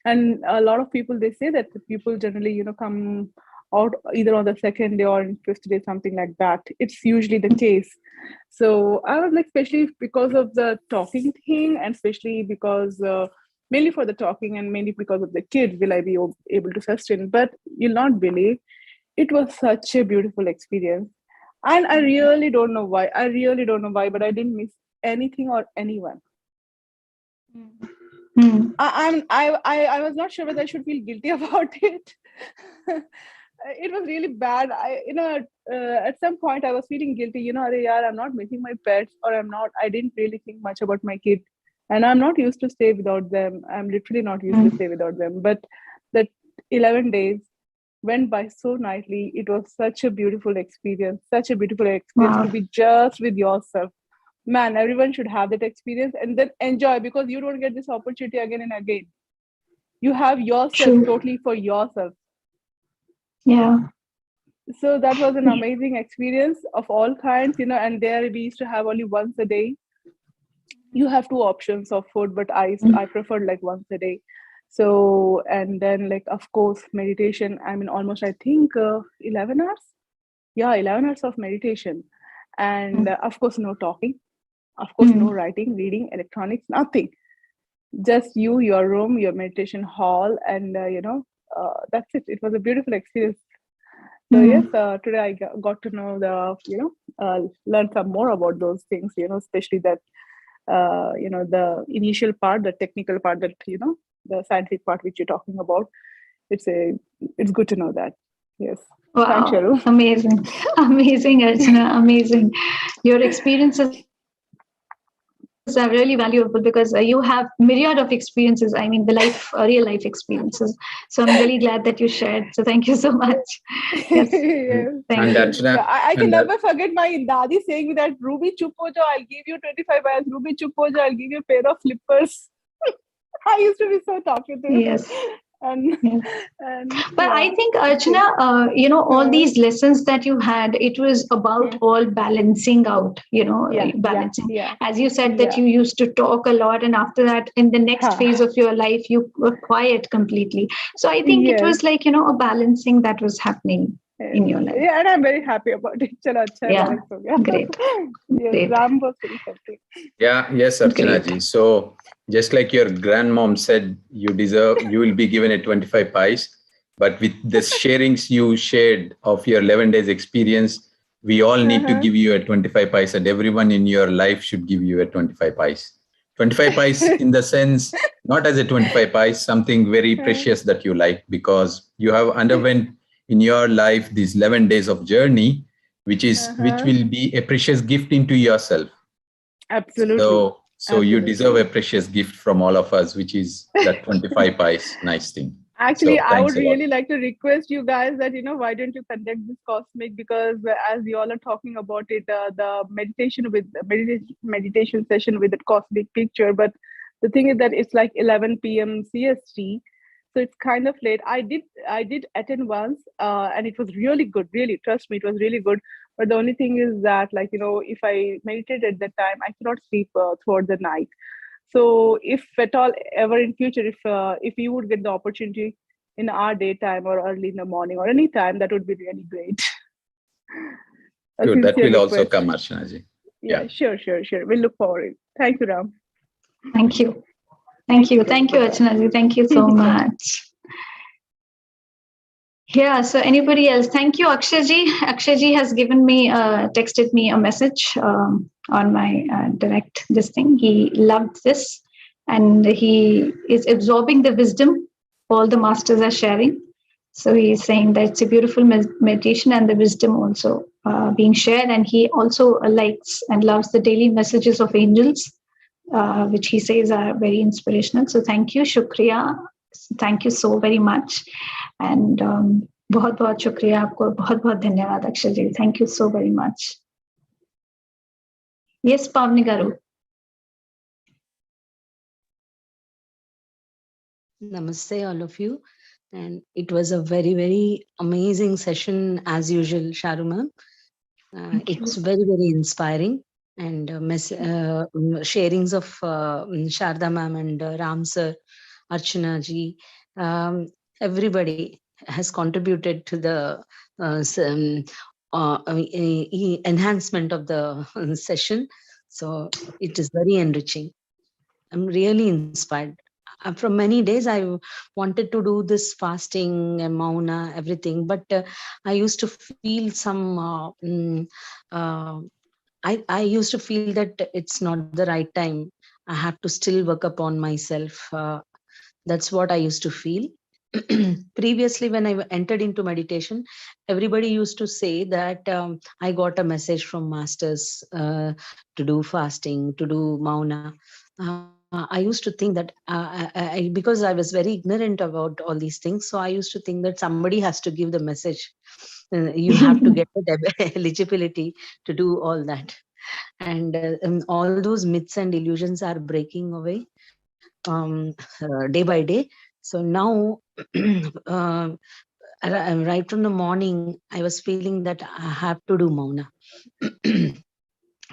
And a lot of people, they say that the people generally, you know, come out either on the second day or in fifth day, something like that. It's usually the case. So I was like, especially because of the talking thing, and especially because mainly for the talking and mainly because of the kids, will I be able to sustain? But you'll not believe, it was such a beautiful experience. And I really don't know why. But I didn't miss anything or anyone. I was not sure whether I should feel guilty about it. It was really bad. At some point I was feeling guilty. You know, I'm not missing my pets, or I didn't really think much about my kid, and I'm not used to stay without them. I'm literally not used to stay without them. But that 11 days went by so nicely. It was such a beautiful experience. Wow. To be just with yourself. Man, everyone should have that experience and then enjoy, because you don't get this opportunity again and again. You have yourself totally for yourself. Yeah. So that was an amazing experience of all kinds, you know. And there we used to have only once a day. You have two options of food, but I preferred like once a day. So, and then like, of course, meditation. I mean, almost, I think 11 hours. Yeah, 11 hours of meditation. And of course, no talking. Of course, no writing, reading, electronics, nothing. Just you, your room, your meditation hall, and that's it. It was a beautiful experience. So yes, today I got to know learn some more about those things. You know, especially that the initial part, the technical part, that the scientific part which you're talking about. It's good to know that. Yes. Wow. Thanks, Sharoo. Amazing. Amazing, Archana. Amazing. Your experiences are really valuable because you have myriad of experiences. I mean, the real life experiences. So I'm really glad that you shared. So thank you so much. Yes. Yes. Thank you. Archana, I can never forget my dadi saying me that, Ruby chup ho jao, I'll give you 25 hours. Ruby chup ho jao, I'll give you a pair of slippers. I used to be so talkative. Yes. And But I think, Archana, all these lessons that you had, it was about all balancing out, balancing. As you said that you used to talk a lot, and after that, in the next phase of your life, you were quiet completely. So I think it was like, a balancing that was happening in your life. Yeah, and I'm very happy about it. Chalo, Yeah. Great. Yes, Great. Ram was saying something. Yeah, yes, Archana ji. So just like your grandmom said, you will be given a 25 pies. But with the sharings you shared of your 11 days experience, we all need to give you a 25 pice, and everyone in your life should give you a 25 pice. 25 pice in the sense, not as a 25 pice, something very precious that you like, because you have underwent in your life these 11 days of journey, which will be a precious gift into yourself. Absolutely. So you deserve a precious gift from all of us, which is that 25 pies. Nice thing. Actually, So I thanks would a lot. really like to request you guys that, why don't you conduct this cosmic? Because as you all are talking about it, the meditation session with the cosmic picture. But the thing is that it's like 11 p.m. CST. So it's kind of late. I did attend once, and it was really good. Really, trust me, it was really good. But the only thing is that, like, if I meditate at that time, I cannot sleep throughout the night. So if at all ever in future, if you would get the opportunity in our daytime or early in the morning or any time, that would be really great. A Sure, that sincere will also request. come, Archanaji. Yeah, sure. We'll look forward. Thank you, Ram. Thank you. Thank you, Archanaji. Thank you so much. Yeah, so anybody else? Thank you, Akshayji. Akshayji has texted me a message on my direct this thing. He loved this, and he is absorbing the wisdom all the masters are sharing. So he's saying that it's a beautiful meditation, and the wisdom also being shared. And he also likes and loves the daily messages of angels, which he says are very inspirational. So thank you, Shukriya. Thank you so very much. And बहुत बहुत शुक्रिया आपको, बहुत बहुत धन्यवाद अक्षय जी. Thank you so very much. Yes, Pavni Garu. Namaste, all of you. And it was a very, very amazing session as usual, Sharoo ma'am. It's very, very inspiring. And sharings of Sharda ma'am and Ram sir, Archana ji, everybody has contributed to the enhancement of the session. So it is very enriching. I'm really inspired. From many days, I wanted to do this fasting and mauna, everything, but I used to feel I used to feel that it's not the right time. I have to still work upon myself. That's what I used to feel. Previously, when I entered into meditation, everybody used to say that I got a message from masters to do fasting, to do mauna. I used to think that because I was very ignorant about all these things, so I used to think that somebody has to give the message. You have to get the eligibility to do all that. And all those myths and illusions are breaking away day by day. So now, right from the morning, I was feeling that I have to do mauna.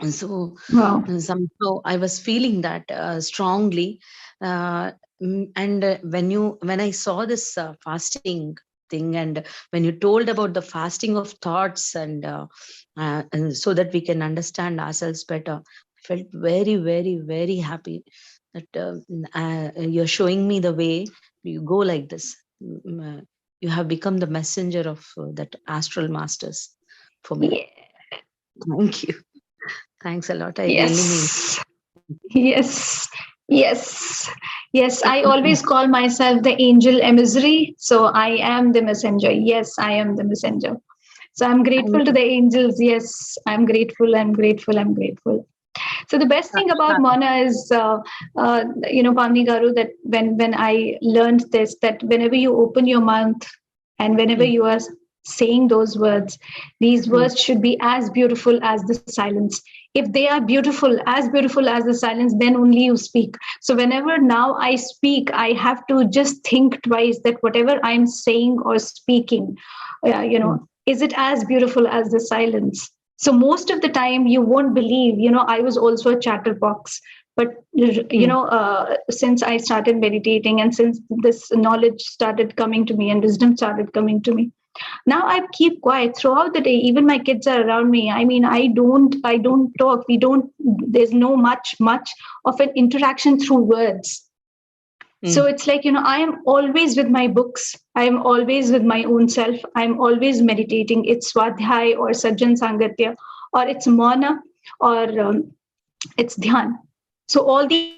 So somehow I was feeling that strongly. And when I saw this fasting thing, and when you told about the fasting of thoughts, and so that we can understand ourselves better, I felt very, very, very happy that you're showing me the way. You go like this. You have become the messenger of that astral masters for me. Yeah. Thank you. Thanks a lot. I really mean. Yes. I always call myself the angel emissary. So I am the messenger. Yes, I am the messenger. So I'm grateful to the angels. Yes, I'm grateful. So the best thing about Mona is, Pavni Garu, that when I learned this, that whenever you open your mouth and whenever you are saying those words, these words should be as beautiful as the silence. If they are as beautiful as the silence, then only you speak. So whenever now I speak, I have to just think twice that whatever I'm saying or speaking, is it as beautiful as the silence? So most of the time you won't believe, I was also a chatterbox. But, since I started meditating and since this knowledge started coming to me and wisdom started coming to me, now I keep quiet throughout the day. Even my kids are around me. I mean, I don't talk. There's no much of an interaction through words. So it's like, I am always with my books. I am always with my own self. I'm always meditating. It's Swadhyay or Sajjan Sangatya, or it's Mauna, or it's Dhyan. So all these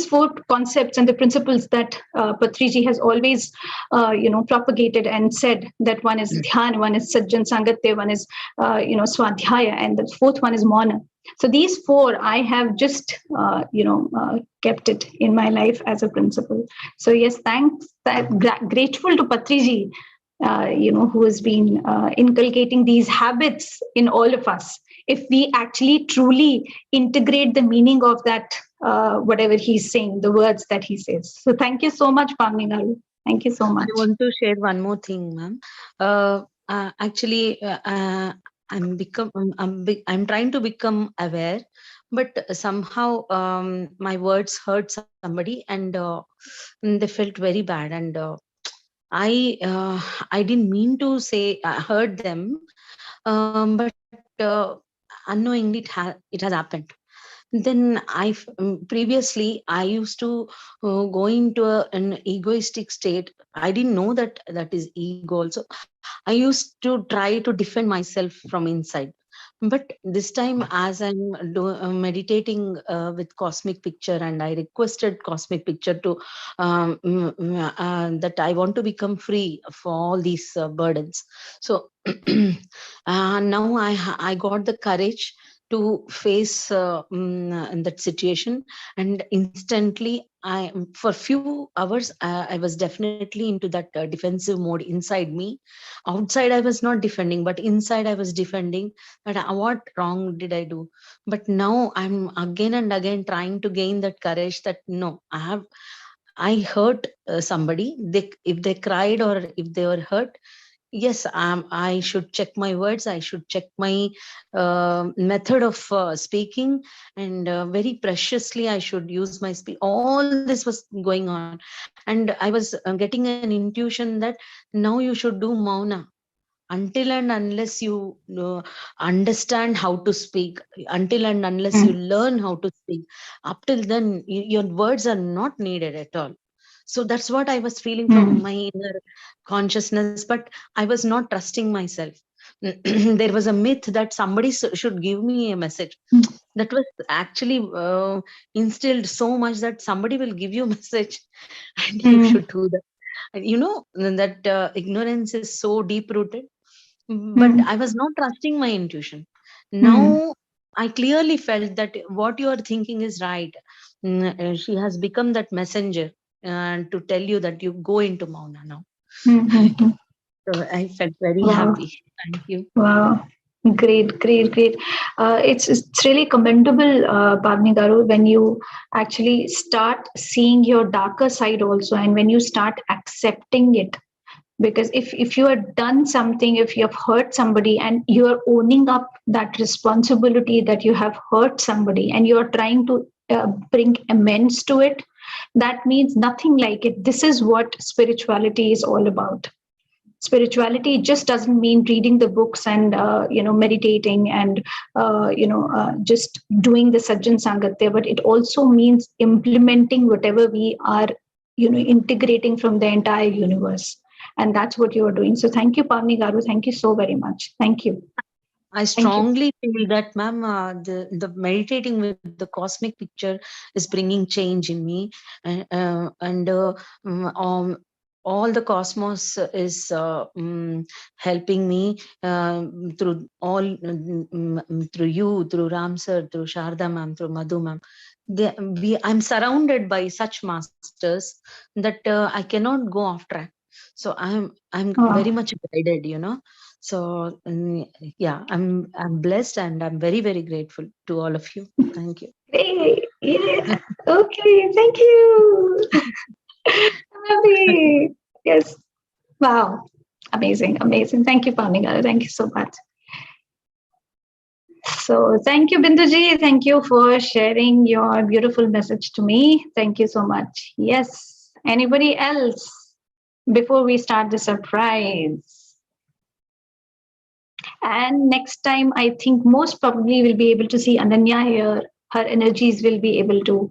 four concepts and the principles that Patriji has always, propagated and said that one is Dhyan, one is Sajjan Sangatya, one is, Swadhyaya, and the fourth one is Mauna. So these four, I have just, kept it in my life as a principle. So yes, thanks. Grateful to Patriji, who has been inculcating these habits in all of us. If we actually truly integrate the meaning of that, whatever he's saying, the words that he says. So thank you so much, Pamina. Thank you so I much. want to share one more thing, ma'am. Actually, I'm trying to become aware, but somehow my words hurt somebody, and they felt very bad, and I didn't mean to say hurt them, but unknowingly it has happened. Then previously I used to go into an egoistic state. I didn't know that that is ego also. I used to try to defend myself from inside. But this time, as I'm meditating with cosmic picture, and I requested cosmic picture to that I want to become free for all these burdens. So now I got the courage to face that situation, and instantly for few hours I was definitely into that defensive mode inside me. Outside I was not defending, but inside I was defending that what wrong did I do. But now I'm again and again trying to gain that courage that no, I hurt somebody. If they cried or if they were hurt, yes, I should check my words. I should check my method of speaking, and very preciously I should use my speech. All this was going on, and I was getting an intuition that now you should do mauna until and unless you understand how to speak, until and unless you learn how to speak. Up till then, your words are not needed at all. So that's what I was feeling from my inner consciousness, but I was not trusting myself. There was a myth that somebody should give me a message. That was actually instilled so much that somebody will give you a message and you should do that. And that ignorance is so deep rooted. But I was not trusting my intuition. Now I clearly felt that what you are thinking is right. She has become that messenger to tell you that you go into Mauna now. So I felt very Wow. happy. Thank you. Wow. Great, great, great. It's really commendable, Bhavni Garu, when you actually start seeing your darker side also, and when you start accepting it. Because if you have done something, if you have hurt somebody, and you are owning up that responsibility that you have hurt somebody, and you are trying to bring amends to it, that means nothing like it. This is what spirituality is all about. Spirituality just doesn't mean reading the books and meditating and just doing the sajjan sangatya, but it also means implementing whatever we are integrating from the entire universe. And that's what you are doing. So thank you, Pavni Garu. Thank you so very much. Thank you. I strongly feel that, ma'am, the meditating with the cosmic picture is bringing change in me, and all the cosmos is helping me through all through you, through Ram sir, through Sharda ma'am, through Madhu ma'am. I'm surrounded by such masters that I cannot go off track. So I'm very much guided, So yeah, I'm blessed, and I'm very, very grateful to all of you. Thank you. Hey, yeah. Okay. Thank you. I'm happy. Yes. Wow. Amazing. Amazing. Thank you, Pavni Garu. Thank you so much. So thank you, Binduji. Thank you for sharing your beautiful message to me. Thank you so much. Yes. Anybody else before we start the surprise? And next time, I think most probably we'll be able to see Ananya here. Her energies will be able to,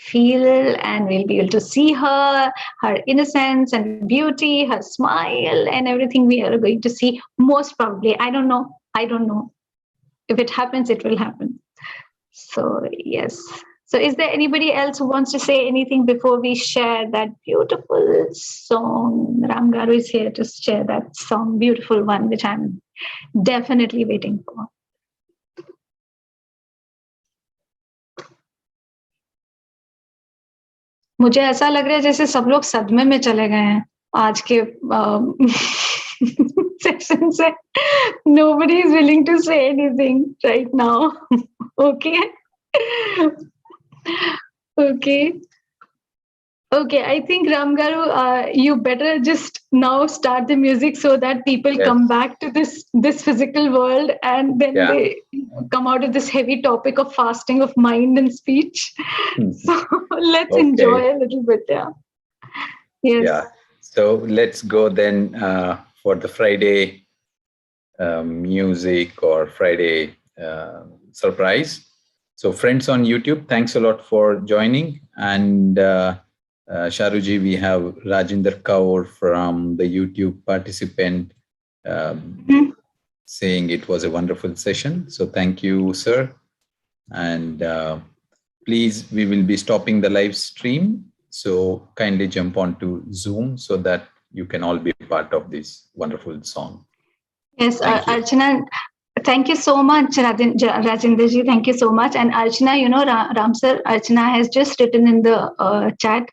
feel, and we'll be able to see her, her innocence and beauty, her smile, and everything we are going to see. Most probably, I don't know. I don't know. If it happens, it will happen. So, yes. So, is there anybody else who wants to say anything before we share that beautiful song? Ram Garu is here to share that song, beautiful one, which I'm definitely waiting for. मुझे ऐसा लग रहा है जैसे सब लोग सदमे में चले गए हैं आज के सेशन से. Nobody is willing to say anything right now. Okay. Okay. Okay, I think Ram Garu, you better just now start the music so that people come back to this physical world, and then they come out of this heavy topic of fasting of mind and speech. So let's enjoy a little bit. Yeah. Yes. Yeah. So let's go then for the Friday music or Friday surprise. So friends on YouTube, thanks a lot for joining. And Sharoo, we have Rajinder Kaur from the YouTube participant saying it was a wonderful session. So thank you, sir. And please, we will be stopping the live stream. So kindly jump onto Zoom so that you can all be part of this wonderful song. Yes, Archana, thank you so much, Rajendraji. Thank you so much. And Archana, Ram sir, Archana has just written in the chat